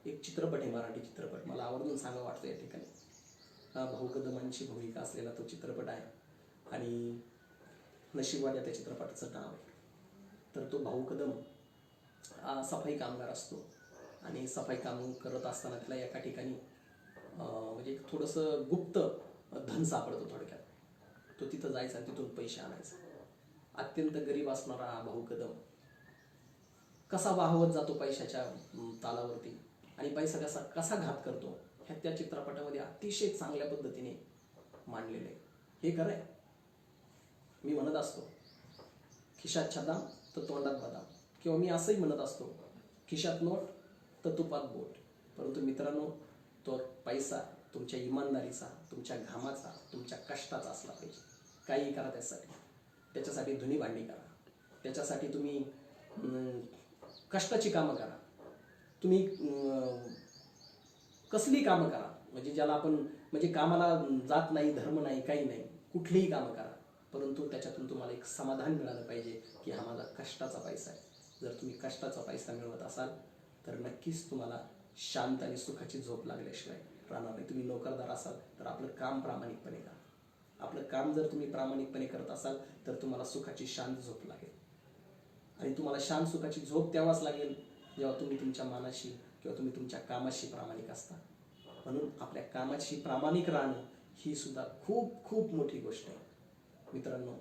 एक चित्रपट आहे, मराठी चित्रपट, मला आवर्जून सांगा वाटतं या ठिकाणी. भाऊ कदमांची भूमिका असलेला तो चित्रपट आहे आणि नशीबवान या त्या चित्रपटाचं नाव आहे. तर तो भाऊ कदम सफाई कामगार असतो आणि सफाई काम करत असताना त्याला एका ठिकाणी म्हणजे थोडंसं गुप्त धन सापडतं. थोडक्यात तो तिथं जायचा आणि तिथून पैसे आणायचा. अत्यंत गरीब असणारा हा भाऊ कदम कसा वाहवत जातो पैशाच्या तालावरती आणि पैसा कसा कसा घात करतो ह्या त्या चित्रपटामध्ये अतिशय चांगल्या पद्धतीने मांडलेलं आहे. हे खरं आहे. मी म्हणत असतो खिशात छदाम तर तोंडात बदाम, किंवा मी असंही म्हणत असतो खिशात नोट तर तुपात बोट. परंतु मित्रांनो, तो पैसा तुमच्या इमानदारीचा, तुमच्या घामाचा, तुमच्या कष्टाचा असला पाहिजे. काही करा त्याच्यासाठी धुनी भांडी करा, त्याच्यासाठी तुम्ही कष्टाची कामं करा, तुम्ही कसली कामं करा, म्हणजे ज्याला आपण म्हणजे कामाला जात नाही, धर्म नाही, काही नाही, कुठलीही कामं करा, परंतु त्याच्यातून तुम्हाला एक समाधान मिळालं पाहिजे की हा माझा कष्टाचा पैसा आहे. जर तुम्ही कष्टाचा पैसा मिळवत असाल तर नक्कीच तुम्हाला शांत आणि सुखाची झोप लागल्याशिवाय राहणार नाही. तुम्ही नोकरदार असाल तर आपलं काम प्रामाणिकपणे करा. आपलं काम जर तुम्ही प्रामाणिकपणे करत असाल तर तुम्हाला सुखाची शांत झोप लागेल. आणि तुम्हाला शांत सुखाची झोप तेव्हाच लागेल जेव्हा तुम्ही तुमच्या मनाशी किंवा तुम्ही तुमच्या कामाशी प्रामाणिक असता. म्हणून आपल्या कामाशी प्रामाणिक राहणं ही सुद्धा खूप खूप मोठी गोष्ट आहे. मित्रांनो,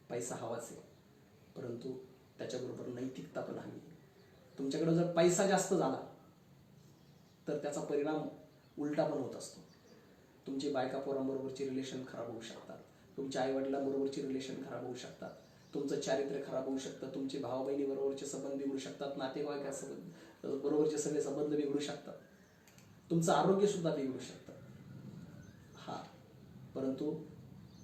पैसा हवाच आहे, परंतु त्याच्याबरोबर नैतिकता पण हवी. तुमच्याकडे जर पैसा जास्त झाला तर त्याचा परिणाम उलटा पण होत असतो. तुमची बायका पोरांबरोबरची रिलेशन खराब होऊ शकतात, तुमच्या आईवडिलांबरोबरची रिलेशन खराब होऊ शकतात, तुमचं चारित्र्य खराब होऊ शकतं, तुमचे भाऊ बहिणीबरोबरचे संबंध बिघडू शकतात, नातेवाईकांसोबत बरोबरचे सगळे संबंध बिघडू शकतात, तुमचं आरोग्य सुद्धा बिघडू शकतं. परंतु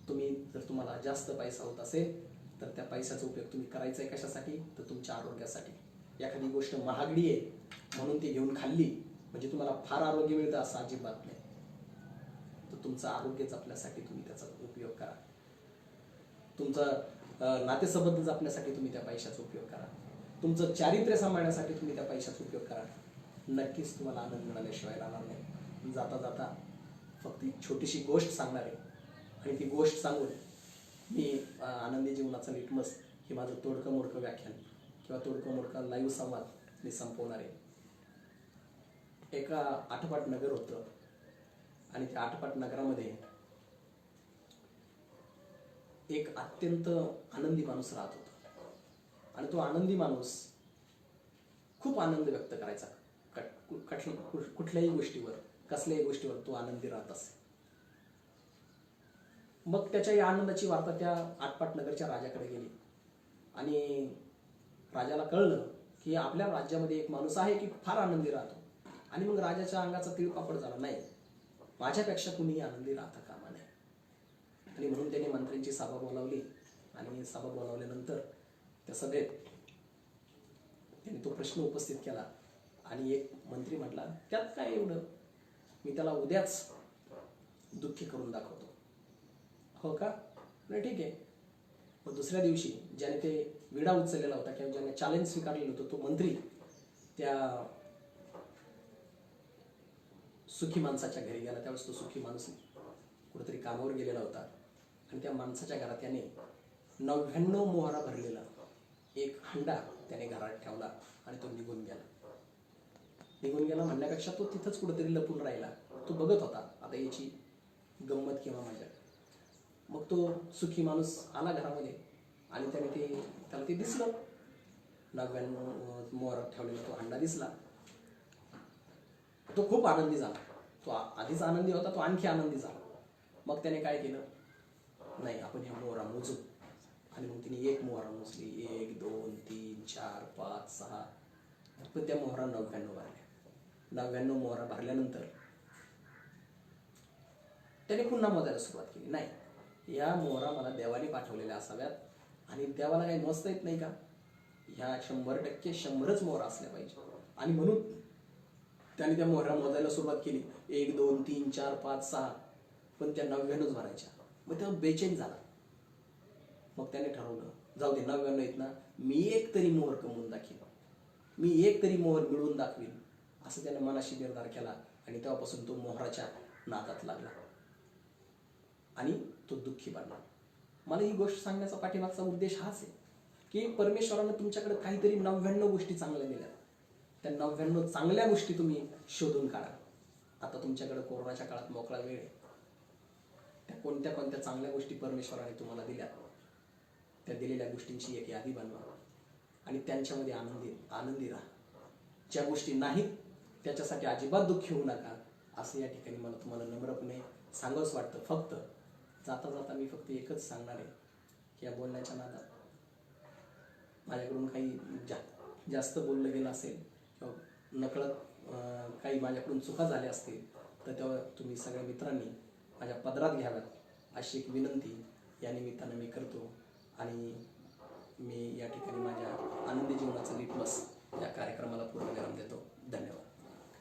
तुम्हाला जास्त पैसा होत असेल तर त्या पैशाचा उपयोग तुम्ही करायचा आहे कशासाठी? तर तुमच्या आरोग्यासाठी. एखादी गोष्ट महागडी आहे म्हणून ती घेऊन खाल्ली म्हणजे तुम्हाला फार आरोग्य मिळतं असं अजिबात नाही. तर तुमचं आरोग्य जपण्यासाठी तुम्ही त्याचा उपयोग करा. तुमचं नातेसंबंध जपण्यासाठी तुम्ही त्या पैशाचा उपयोग करा. तुमचं चारित्र्य सांभाळण्यासाठी तुम्ही त्या पैशाचा उपयोग करा. नक्कीच तुम्हाला आनंद मिळाल्याशिवाय राहणार नाही. जाता जाता फक्त एक छोटीशी गोष्ट सांगणार आहे आणि ती गोष्ट सांगून मी आनंदी जीवनाचा लिटमस हे माझं तोडकं मोडकं व्याख्यान किंवा तोडकं मोडकं लाईव्ह संवाद मी संपवणार आहे. एका आटपाट नगर होतं आणि त्या आटपाट नगरामध्ये एक अत्यंत आनंदी माणूस राहत होता आणि तो आनंदी माणूस खूप आनंद व्यक्त करायचा. कुठल्याही गोष्टीवर, कसल्याही गोष्टीवर तो आनंदी राहत असे. मग त्याच्या या आनंदाची वार्ता त्या आटपाट नगरच्या राजाकडे गेली आणि राजाला कळलं की आपल्या राज्यामध्ये एक माणूस आहे की फार आनंदी राहतो. आणि मग राजाच्या अंगाचा तिळपापड झाला, नाही, माझ्यापेक्षा कुणीही आनंदी राहता कामा नये. आणि म्हणून त्याने मंत्र्यांची सभा बोलावली आणि सभा बोलावल्यानंतर त्या सभेत त्यांनी तो प्रश्न उपस्थित केला आणि एक मंत्री म्हटला, त्यात काय एवढं, मी त्याला उद्याच दुःखी करून दाखवतो. हो का? नाही, ठीक आहे. मग दुसऱ्या दिवशी ज्याने ते विडा उचललेला होता किंवा ज्याने चॅलेंज स्वीकारलेलं होतं तो मंत्री त्या सुखी माणसाच्या घरी गेला. त्यावेळेस तो सुखी माणूस कुठेतरी कामावर गेलेला होता आणि त्या माणसाच्या घरात त्याने 99 मोहरा भरलेला एक हंडा त्याने घरात ठेवला आणि तो निघून गेला म्हणण्यापेक्षा तो तिथंच कुठेतरी लपून राहिला. तो बघत होता आता याची गंमत किंवा मजा. मग तो सुखी माणूस आला घरामध्ये आणि त्याला ते दिसलं, 99 मोहरात ठेवलेला तो हंडा दिसला. तो खूप आनंदी झाला. तो आधीच आनंदी होता, तो आणखी आनंदी झाला. मग त्याने काय केलं, नाही, आपण ह्या मोहरा मोजू. आणि मग तिने एक मोहरा मोजली, 1 2 3 4 5 6. पण त्या मोहरा 99 भरल्या. 99 मोहरा भरल्यानंतर त्याने पुन्हा मोजायला सुरुवात केली. नाही, या मोहरा मला देवाने पाठवलेल्या असाव्यात आणि देवाला काही मोजता येत नाही का? ह्या 100% 100च मोहरा असल्या पाहिजे. आणि म्हणून त्याने त्या मोहरा मोजायला सुरुवात केली, 1 2 3 4 5 6. पण त्या 99च भरायच्या. मग तेव्हा बेचैन झाला. मग त्याने ठरवलं, जाऊ दे, 99 आहेत ना, मी एक तरी मोहर कमवून दाखवीन, मी एक तरी मोहर मिळवून दाखवीन, असं त्याने मनाशी निर्धार केला. आणि तेव्हापासून तो मोहराच्या नादात लागला आणि तो दुःखी बनला. मला ही गोष्ट सांगण्याचा पाठीमागचा उद्देश हाच आहे की परमेश्वरानं तुमच्याकडे काहीतरी 99 गोष्टी चांगल्या दिल्या. त्या 99 चांगल्या गोष्टी तुम्ही शोधून काढा. आता तुमच्याकडे कोरोनाच्या काळात मोकळा वेळ आहे. त्या कोणत्या चांगल्या गोष्टी परमेश्वराने तुम्हाला दिल्या, त्या दिलेल्या गोष्टींची एक यादी बनवा आणि त्यांच्यामध्ये आनंदी राहा. ज्या गोष्टी नाहीत त्याच्यासाठी अजिबात दुःखी होऊ नका, असं या ठिकाणी मला तुम्हाला नम्रपणे सांगावंच वाटतं. फक्त जाता जाता मी फक्त एकच सांगणार आहे की या बोलण्याच्या नादात माझ्याकडून काही जास्त बोललं गेलं असेल किंवा नकळत काही माझ्याकडून चुका झाल्या असतील तर तेव्हा तुम्ही सगळ्या मित्रांनी माझ्या पदरात घ्याव्यात अशी एक विनंती या निमित्तानं मी करतो. आणि मी या ठिकाणी माझ्या आनंदी जीवनाचं लिटमस या कार्यक्रमाला पूर्णविराम देतो. धन्यवाद.